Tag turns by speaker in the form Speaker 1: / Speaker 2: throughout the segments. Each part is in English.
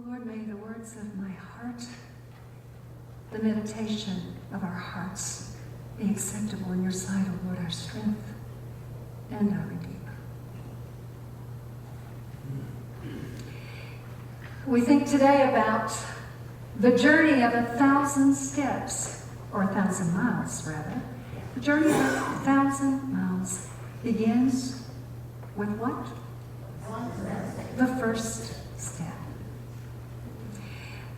Speaker 1: Oh Lord, may the words of my heart, the meditation of our hearts be acceptable in your sight, O Lord, our strength and our Redeemer. We think today about the journey of 1,000 steps, or 1,000 miles rather. The journey of 1,000 miles begins with what? The first step.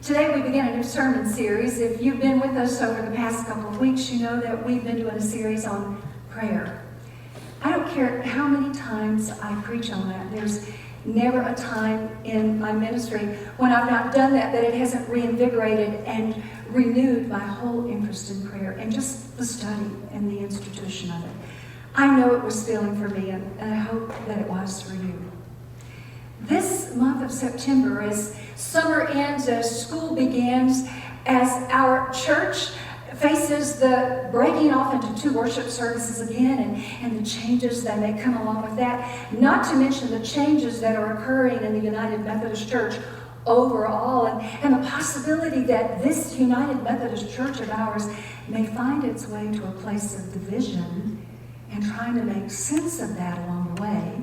Speaker 1: Today we begin a new sermon series. If you've been with us over the past couple of weeks, you know that we've been doing a series on prayer. I don't care how many times I preach on that. There's never a time in my ministry when I've not done that it hasn't reinvigorated and renewed my whole interest in prayer and just the study and the institution of it. I know it was filling for me, and I hope that it was for you. This month of September, as summer ends, as school begins, as our church faces the breaking off into 2 worship services again and the changes that may come along with that, not to mention the changes that are occurring in the United Methodist Church overall, and the possibility that this United Methodist Church of ours may find its way to a place of division and trying to make sense of that along the way.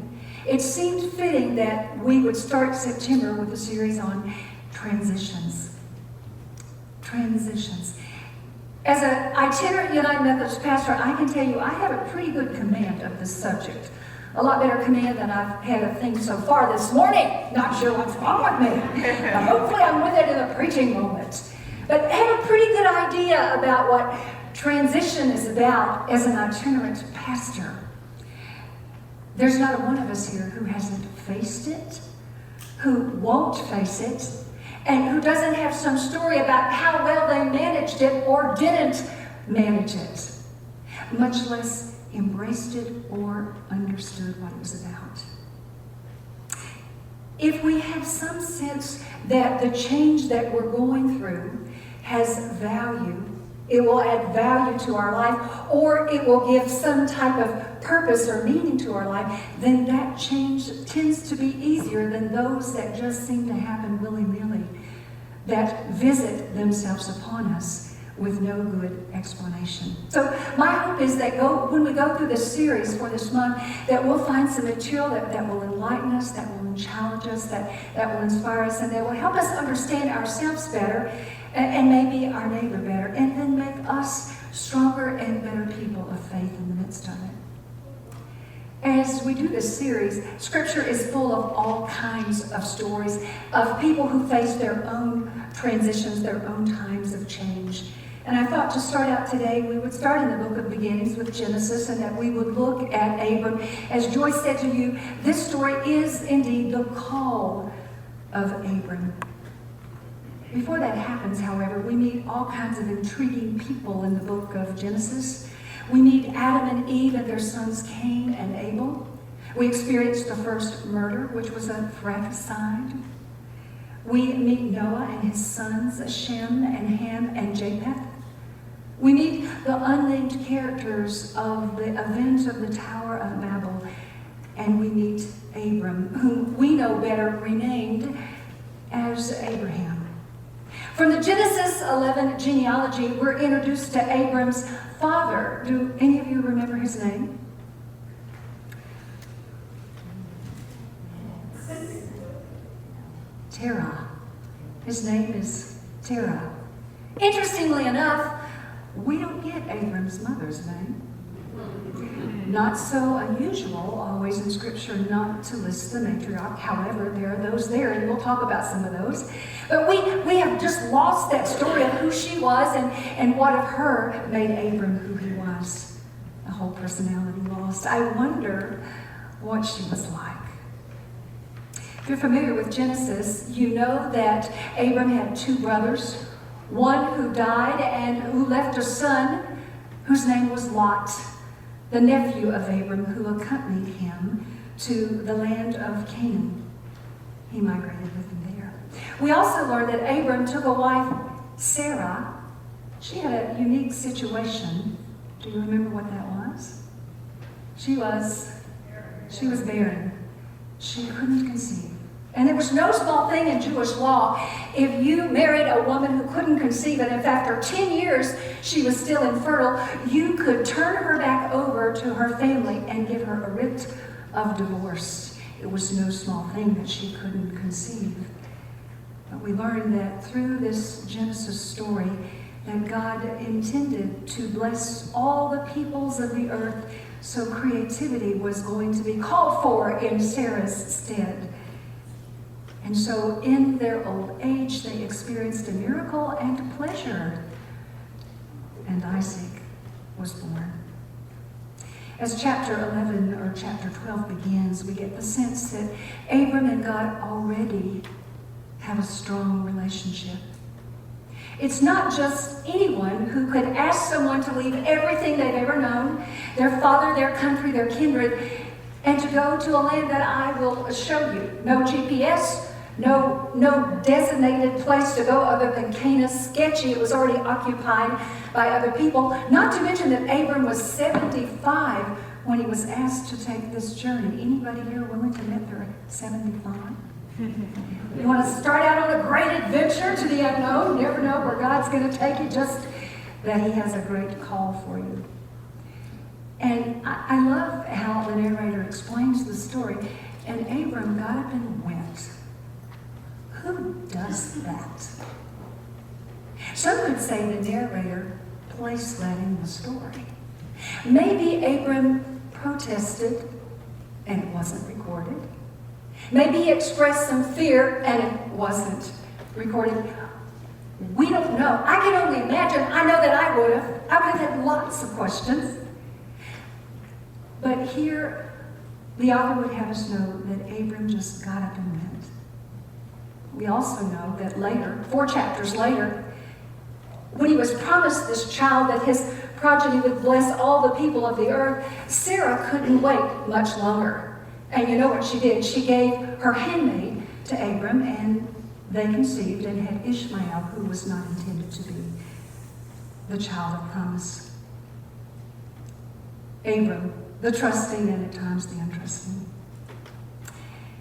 Speaker 1: It seemed fitting that we would start September with a series on transitions. Transitions. As an itinerant United Methodist pastor, I can tell you I have a pretty good command of this subject. A lot better command than I've had of things so far this morning. Not sure what's wrong with me. But hopefully I'm with it in the preaching moment. But I have a pretty good idea about what transition is about as an itinerant pastor. There's not a one of us here who hasn't faced it, who won't face it, and who doesn't have some story about how well they managed it or didn't manage it, much less embraced it or understood what it was about. If we have some sense that the change that we're going through has value, it will add value to our life, or it will give some type of purpose or meaning to our life, then that change tends to be easier than those that just seem to happen willy-nilly, that visit themselves upon us with no good explanation. So my hope is that when we go through this series for this month, that we'll find some material that will enlighten us, that will challenge us, that will inspire us, and that will help us understand ourselves better, and maybe our neighbor better, and then make us stronger and better people of faith in the midst of it. As we do this series, Scripture is full of all kinds of stories of people who face their own transitions, their own times of change. And I thought to start out today, we would start in the book of beginnings with Genesis, and that we would look at Abram. As Joyce said to you, this story is indeed the call of Abram. Before that happens, however, we meet all kinds of intriguing people in the book of Genesis. We meet Adam and Eve and their sons Cain and Abel. We experience the first murder, which was a fratricide. We meet Noah and his sons, Shem and Ham and Japheth. We meet the unnamed characters of the event of the Tower of Babel. And we meet Abram, whom we know better renamed as Abraham. From the Genesis 11 genealogy, we're introduced to Abram's father. Do any of you remember his name? Terah. His name is Terah. Interestingly enough, we don't get Abram's mother's name. Not so unusual, always in Scripture, not to list the matriarch. However, there are those there, and we'll talk about some of those. But we have just lost that story of who she was and what of her made Abram who he was. A whole personality lost. I wonder what she was like. If you're familiar with Genesis, you know that Abram had 2 brothers, one who died and who left a son whose name was Lot, the nephew of Abram, who accompanied him to the land of Canaan. He migrated with him there. We also learned that Abram took a wife, Sarah. She had a unique situation. Do you remember what that was? She was barren. She couldn't conceive. And it was no small thing in Jewish law. If you married a woman who couldn't conceive, and if after 10 years she was still infertile, you could turn her back over to her family and give her a writ of divorce. It was no small thing that she couldn't conceive. But we learn that through this Genesis story, that God intended to bless all the peoples of the earth, so creativity was going to be called for in Sarah's stead. And so in their old age, they experienced a miracle and pleasure. And Isaac was born. As chapter 11 or chapter 12 begins, we get the sense that Abram and God already have a strong relationship. It's not just anyone who could ask someone to leave everything they've ever known, their father, their country, their kindred, and to go to a land that I will show you. No GPS, no designated place to go other than Canaan. Sketchy, it was already occupied by other people. Not to mention that Abram was 75 when he was asked to take this journey. Anybody here willing to admit they're 75? You want to start out on a great adventure to the unknown? You never know where God's going to take you, just that he has a great call for you. And I love how the narrator explains the story. And Abram got up and went. Who does that? Some could say the narrator placed that in the story. Maybe Abram protested and it wasn't recorded. Maybe he expressed some fear and it wasn't recorded. We don't know. I can only imagine. I know that I would have had lots of questions. But here, the author would have us know that Abram just got up and went. We also know that later, 4 chapters later, when he was promised this child that his progeny would bless all the people of the earth, Sarah couldn't wait much longer. And you know what she did? She gave her handmaid to Abram, and they conceived and had Ishmael, who was not intended to be the child of promise. Abram, the trusting and at times the untrusting.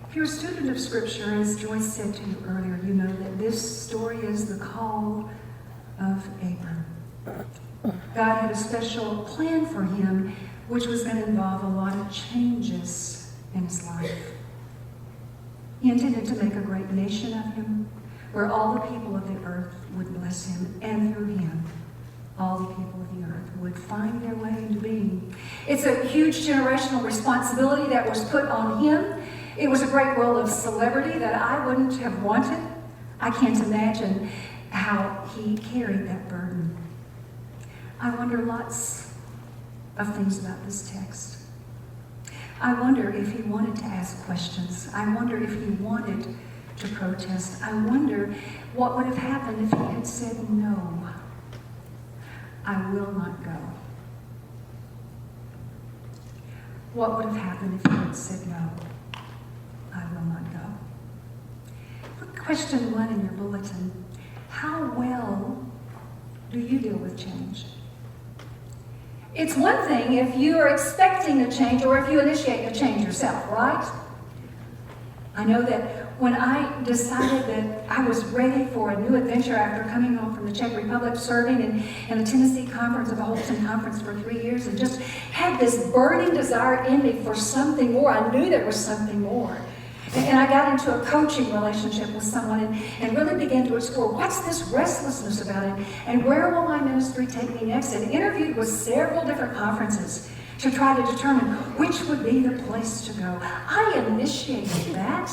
Speaker 1: If you're a student of Scripture, as Joyce said to you earlier, you know that this story is the call of Abram. God had a special plan for him, which was going to involve a lot of changes in his life. He intended to make a great nation of him, where all the people of the earth would bless him, and through him, all the people of the earth would find their way into being. It's a huge generational responsibility that was put on him. It was a great role of celebrity that I wouldn't have wanted. I can't imagine how he carried that burden. I wonder lots of things about this text. I wonder if he wanted to ask questions. I wonder if he wanted to protest. I wonder what would have happened if he had said, "No, I will not go." What would have happened if he had said, "No, I will not go"? Look, question 1 in your bulletin. How well do you deal with change? It's one thing if you are expecting a change or if you initiate a change yourself, right? I know that when I decided that I was ready for a new adventure after coming home from the Czech Republic, serving in the Tennessee conference, of the Holton conference for 3 years, and just had this burning desire in me for something more. I knew there was something more. And I got into a coaching relationship with someone and really began to explore what's this restlessness about it and where will my ministry take me next, and interviewed with several different conferences to try to determine which would be the place to go. I initiated that,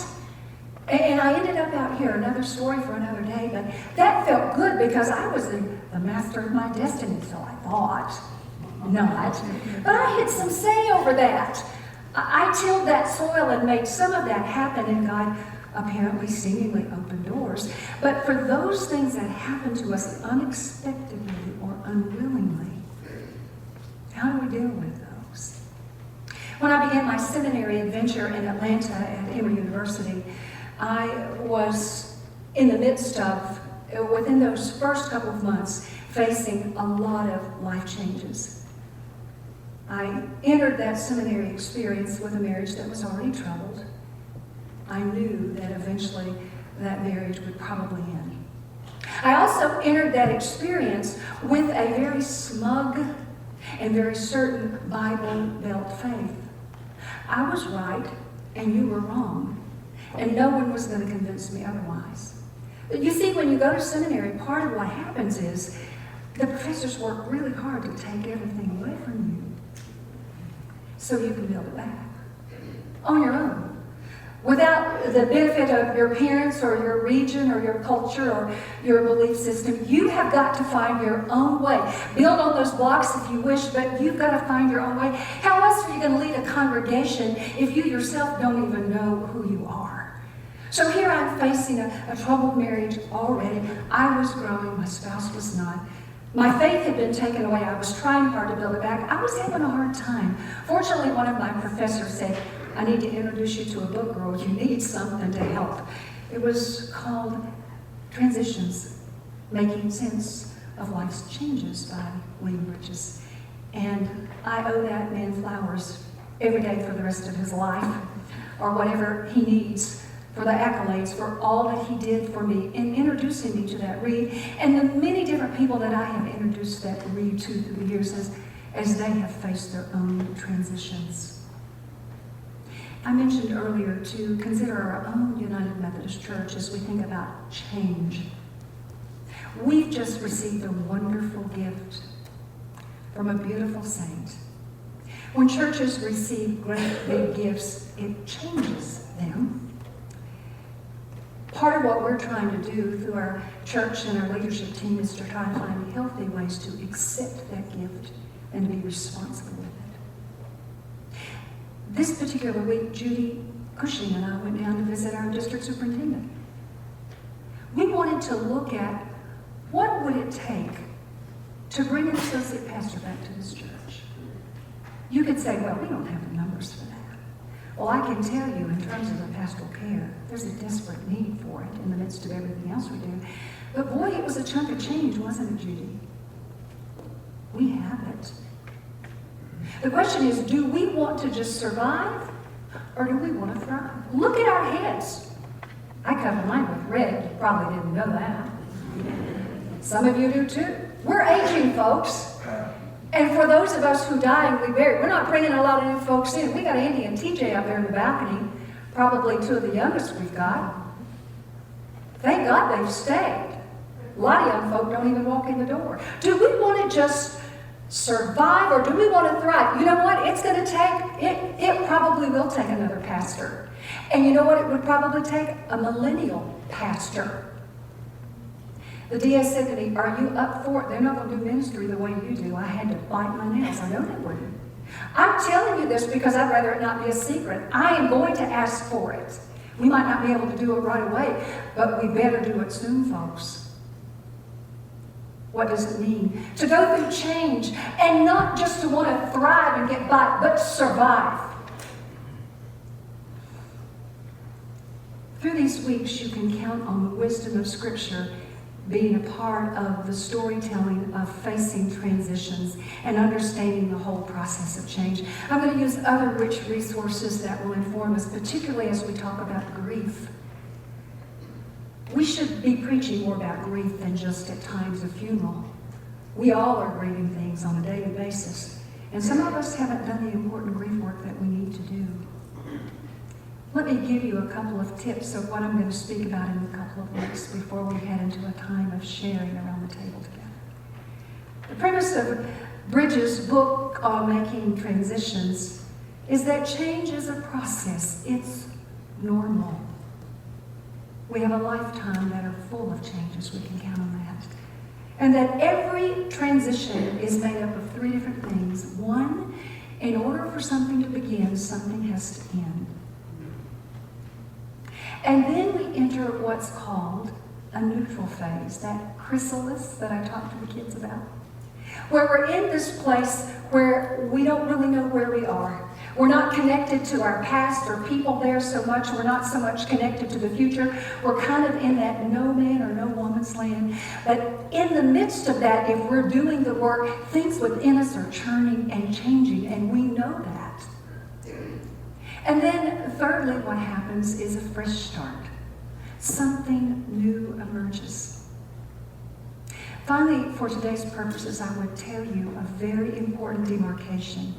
Speaker 1: and I ended up out here, another story for another day, but that felt good because I was the master of my destiny, so I thought. Not. But I had some say over that. I tilled that soil and made some of that happen, and God apparently seemingly opened doors. But for those things that happen to us unexpectedly or unwillingly, how do we deal with those? When I began my seminary adventure in Atlanta at Emory University, I was in the midst of, within those first couple of months, facing a lot of life changes. I entered that seminary experience with a marriage that was already troubled. I knew that eventually that marriage would probably end. I also entered that experience with a very smug and very certain Bible-belt faith. I was right and you were wrong, and no one was going to convince me otherwise. But you see, when you go to seminary, part of what happens is the professors work really hard to take everything away from you so you can build it back on your own. Without the benefit of your parents or your region or your culture or your belief system, you have got to find your own way. Build on those blocks if you wish, but you've got to find your own way. How else are you going to lead a congregation if you yourself don't even know who you are? So here I'm facing a troubled marriage already. I was growing, my spouse was not. My faith had been taken away. I was trying hard to build it back. I was having a hard time. Fortunately, one of my professors said, I need to introduce you to a book, girl. You need something to help. It was called Transitions, Making Sense of Life's Changes by William Bridges. And I owe that man flowers every day for the rest of his life, or whatever he needs for the accolades for all that he did for me in introducing me to that read, and the many different people that I have introduced that read to through the years as they have faced their own transitions. I mentioned earlier to consider our own United Methodist Church as we think about change. We've just received a wonderful gift from a beautiful saint. When churches receive great big gifts, it changes them. Part of what we're trying to do through our church and our leadership team is to try to find healthy ways to accept that gift and be responsible with it. This particular week, Judy Cushing and I went down to visit our district superintendent. We wanted to look at what would it take to bring an associate pastor back to this church. You could say, well, we don't have the numbers for that. Well, I can tell you, in terms of the pastoral care, there's a desperate need for it in the midst of everything else we do. But boy, it was a chunk of change, wasn't it, Judy? We have it. The question is, do we want to just survive, or do we want to thrive? Look at our heads. I covered mine with red. You probably didn't know that. Some of you do too. We're aging, folks. And for those of us who die and we bury, we're not bringing a lot of new folks in. We got Andy and TJ out there in the balcony, probably two of the youngest we've got. Thank God they've stayed. A lot of young folk don't even walk in the door. Do we want to just survive, or do we want to thrive? You know what? It's going to take, it probably will take another pastor. And you know what it would probably take? A millennial pastor. The DS said to me, are you up for it? They're not going to do ministry the way you do. I had to bite my nails. I know they wouldn't. I'm telling you this because I'd rather it not be a secret. I am going to ask for it. We might not be able to do it right away, but we better do it soon, folks. What does it mean? To go through change, and not just to want to thrive and get by, but survive. Through these weeks, you can count on the wisdom of Scripture being a part of the storytelling of facing transitions and understanding the whole process of change. I'm going to use other rich resources that will inform us, particularly as we talk about grief. We should be preaching more about grief than just at times of funeral. We all are grieving things on a daily basis, and some of us haven't done the important grief work that we need to do. Let me give you a couple of tips of what I'm going to speak about in a couple of weeks before we head into a time of sharing around the table together. The premise of Bridges' book on making transitions is that change is a process. It's normal. We have a lifetime that are full of changes. We can count on that. And that every transition is made up of three different things. One, in order for something to begin, something has to end. And then we enter what's called a neutral phase, that chrysalis that I talked to the kids about, where we're in this place where we don't really know where we are. We're not connected to our past or people there so much. We're not so much connected to the future. We're kind of in that no man or no woman's land. But in the midst of that, if we're doing the work, things within us are churning and changing, and we know that. And then thirdly, what happens is a fresh start. Something new emerges. Finally, for today's purposes, I would tell you a very important demarcation.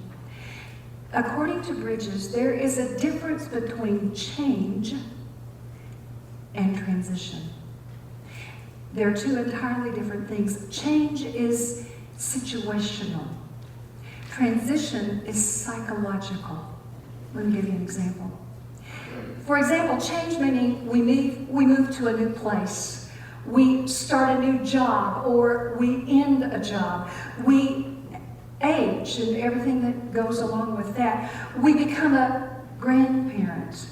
Speaker 1: According to Bridges, there is a difference between change and transition. They're two entirely different things. Change is situational. Transition is psychological. Let me give you an example. For example, change meaning we move to a new place. We start a new job, or we end a job. We age and everything that goes along with that. We become a grandparent,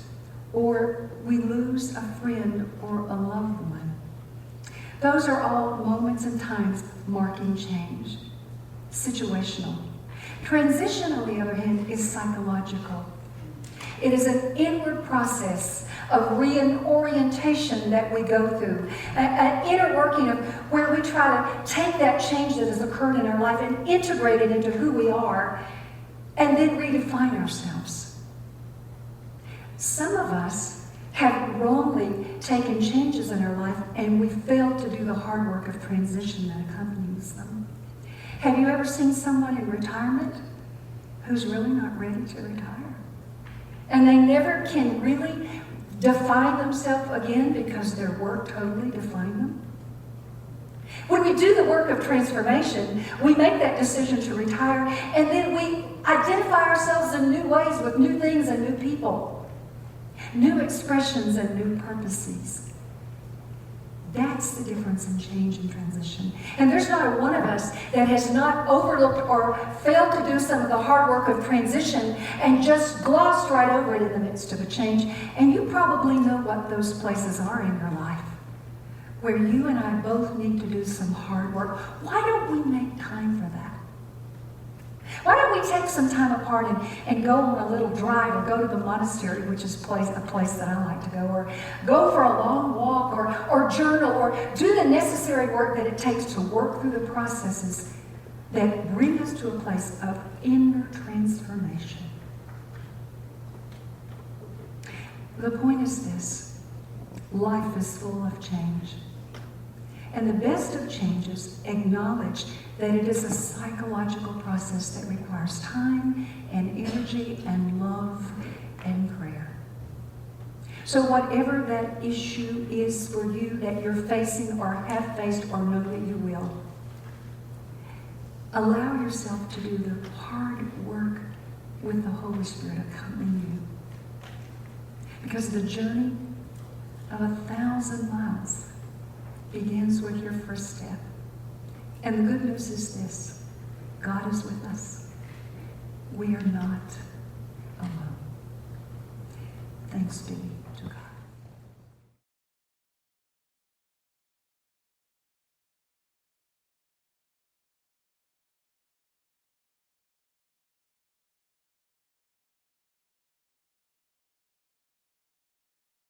Speaker 1: or we lose a friend or a loved one. Those are all moments and times marking change. Situational. Transition, on the other hand, is psychological. It is an inward process of reorientation that we go through, an inner working of where we try to take that change that has occurred in our life and integrate it into who we are, and then redefine ourselves. Some of us have wrongly taken changes in our life, and we fail to do the hard work of transition that accompanies them. Have you ever seen someone in retirement who's really not ready to retire? And they never can really define themselves again because their work totally defined them? When we do the work of transformation, we make that decision to retire, and then we identify ourselves in new ways with new things and new people, new expressions and new purposes. That's the difference in change and transition. And there's not a one of us that has not overlooked or failed to do some of the hard work of transition and just glossed right over it in the midst of a change. And you probably know what those places are in your life, where you and I both need to do some hard work. Why don't we make time for that? Why don't we take some time apart and go on a little drive, or go to the monastery, which is a place that I like to go, or go for a long walk, or journal, or do the necessary work that it takes to work through the processes that bring us to a place of inner transformation. The point is this: life is full of change. And the best of changes acknowledge that it is a psychological process that requires time and energy and love and prayer. So whatever that issue is for you that you're facing or have faced or know that you will, allow yourself to do the hard work with the Holy Spirit accompanying you. Because the journey of 1,000 miles begins with your first step. And the good news is this: God is with us. We are not alone. Thanks be